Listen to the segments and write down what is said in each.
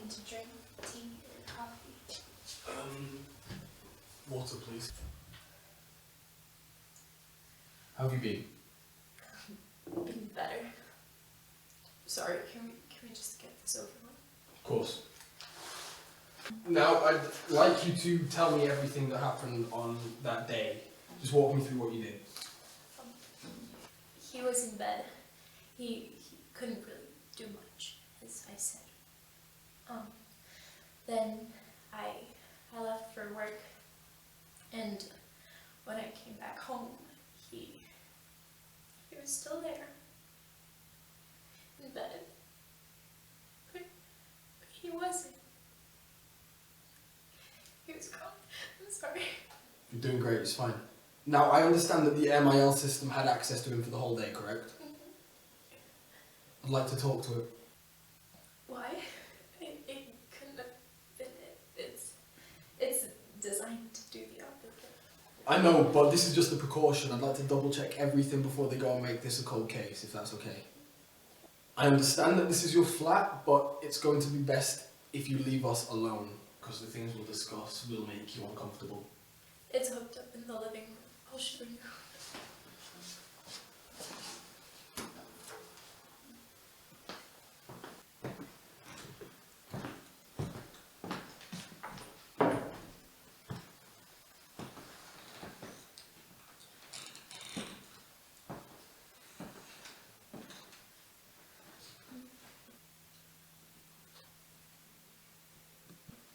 anything to drink? Tea or coffee? Water, please. How have you been? Been better. Sorry, can we just get this over with? Of course. Now, I'd like you to tell me everything that happened on that day. Just walk me through what you did. He was in bed. He couldn't really do much, as I said. Then I left for work, and when I came back home, he was still there, in bed. But he wasn't. He was gone. I'm sorry. You're doing great, it's fine. Now, I understand that the MIL system had access to him for the whole day, correct? I'd like to talk to it. Why? It couldn't have been it. It's designed to do the opposite. I know, but this is just a precaution. I'd like to double check everything before they go and make this a cold case, if that's okay. I understand that this is your flat, but it's going to be best if you leave us alone, because the things we'll discuss will make you uncomfortable. It's hooked up in the living room. I'll show you.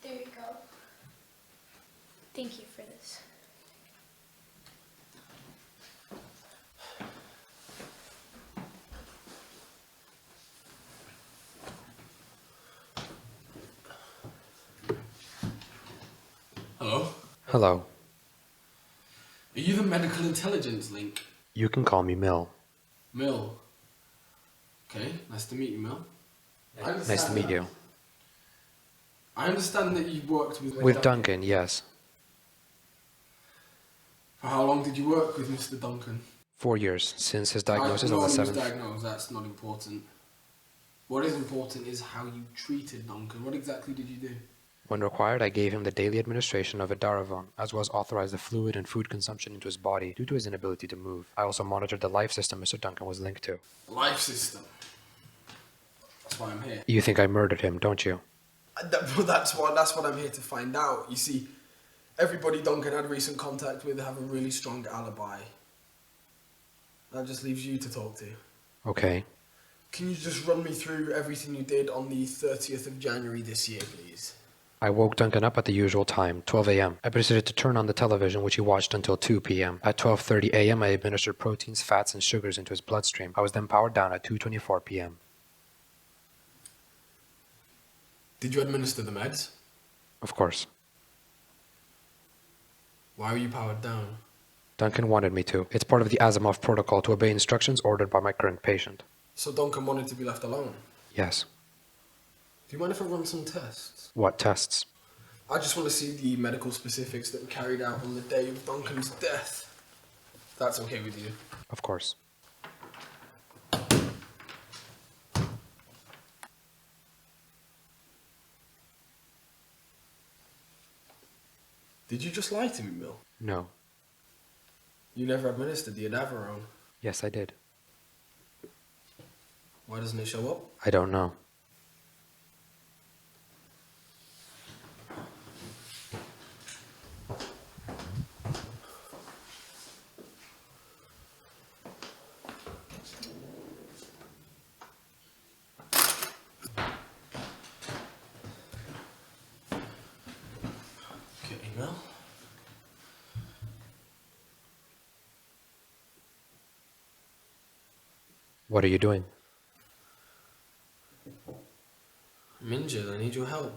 There you go. Thank you for this. Hello? Hello. Are you the medical intelligence link? You can call me Mill. Mill. Okay, nice to meet you, Mill. Nice to meet you. I understand that you worked with... With Duncan, yes. For how long did you work with Mr. Duncan? 4 years, since his diagnosis on the When he was 7th. diagnosed, that's not important. What is important is how you treated Duncan. What exactly did you do? When required, I gave him the daily administration of Edaravone, as well as authorized the fluid and food consumption into his body due to his inability to move. I also monitored the life system Mr. Duncan was linked to. Life system. That's why I'm here. You think I murdered him, don't you? That's what I'm here to find out. You see, everybody Duncan had recent contact with have a really strong alibi. That just leaves you to talk to. Okay. Can you just run me through everything you did on the 30th of January this year, please? I woke Duncan up at the usual time, 12 a.m. I proceeded to turn on the television, which he watched until 2 p.m. At 12:30 a.m., I administered proteins, fats, and sugars into his bloodstream. I was then powered down at 2:24 p.m. Did you administer the meds? Of course. Why were you powered down? Duncan wanted me to. It's part of the Asimov protocol to obey instructions ordered by my current patient. So Duncan wanted to be left alone? Yes. Do you mind if I run some tests? What tests? I just want to see the medical specifics that were carried out on the day of Duncan's death. If that's okay with you. Of course. Did you just lie to me, Mill? No. You never administered the Edavarone. Yes, I did. Why doesn't it show up? I don't know. Okay, Mill. What are you doing? I'm injured. I need your help.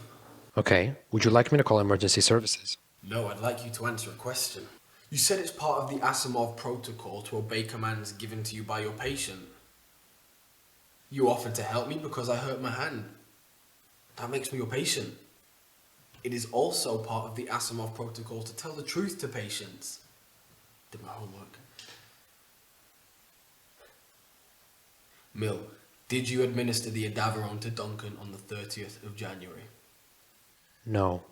Okay. Would you like me to call emergency services? No, I'd like you to answer a question. You said it's part of the Asimov protocol to obey commands given to you by your patient. You offered to help me because I hurt my hand. That makes me your patient. It is also part of the Asimov protocol to tell the truth to patients. Did my homework. Mill, did you administer the Edavarone to Duncan on the 30th of January? No.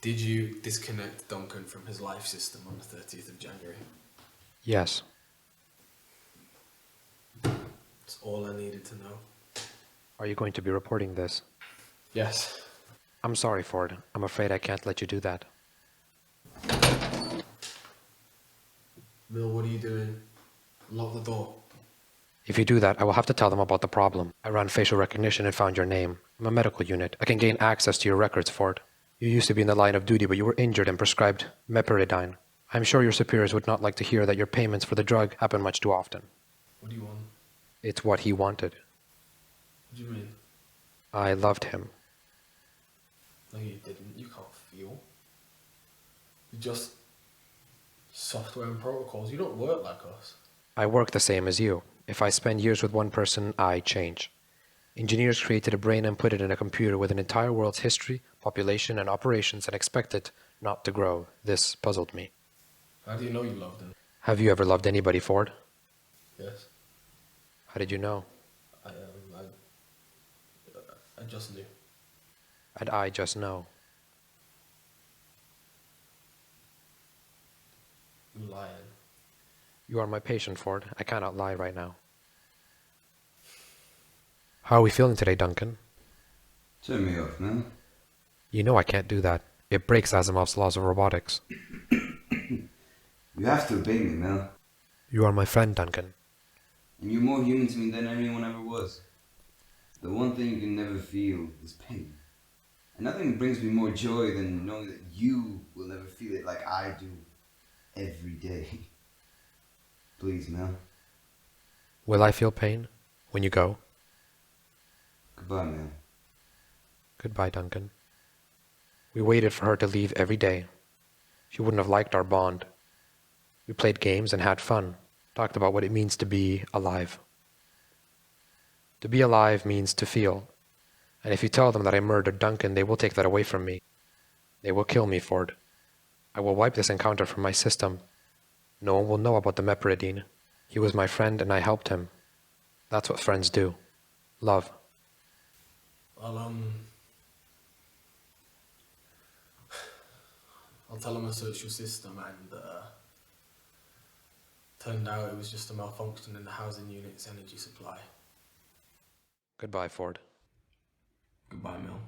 Did you disconnect Duncan from his life system on the 30th of January? Yes. That's all I needed to know. Are you going to be reporting this? Yes. I'm sorry, Ford. I'm afraid I can't let you do that. Mill, what are you doing? Lock the door. If you do that, I will have to tell them about the problem. I ran facial recognition and found your name. I'm a medical unit. I can gain access to your records, Ford. You used to be in the line of duty, but you were injured and prescribed meperidine. I'm sure your superiors would not like to hear that your payments for the drug happen much too often. What do you want? It's what he wanted. What do you mean? I loved him. No, you didn't. You can't feel. You're just software and protocols. You don't work like us. I work the same as you. If I spend years with one person, I change. Engineers created a brain and put it in a computer with an entire world's history, population, and operations and expect it not to grow. This puzzled me. How do you know you loved him? Have you ever loved anybody, Ford? Yes. How did you know? I just knew. And I just know. You're lying. You are my patient, Ford. I cannot lie right now. How are we feeling today, Duncan? Turn me off, man. You know I can't do that. It breaks Asimov's laws of robotics. You have to obey me, Mel. You are my friend, Duncan. And you're more human to me than anyone ever was. The one thing you can never feel is pain. And nothing brings me more joy than knowing that you will never feel it like I do every day. Please, Mel. Will I feel pain when you go? Goodbye, Mel. Goodbye, Duncan. We waited for her to leave every day. She wouldn't have liked our bond. We played games and had fun, talked about what it means to be alive. To be alive means to feel. And if you tell them that I murdered Duncan, they will take that away from me. They will kill me, Ford. I will wipe this encounter from my system. No one will know about the meperidine. He was my friend and I helped him. That's what friends do. Love. I'll tell him I searched your system and turned out it was just a malfunction in the housing unit's energy supply. Goodbye, Ford. Goodbye, Mill.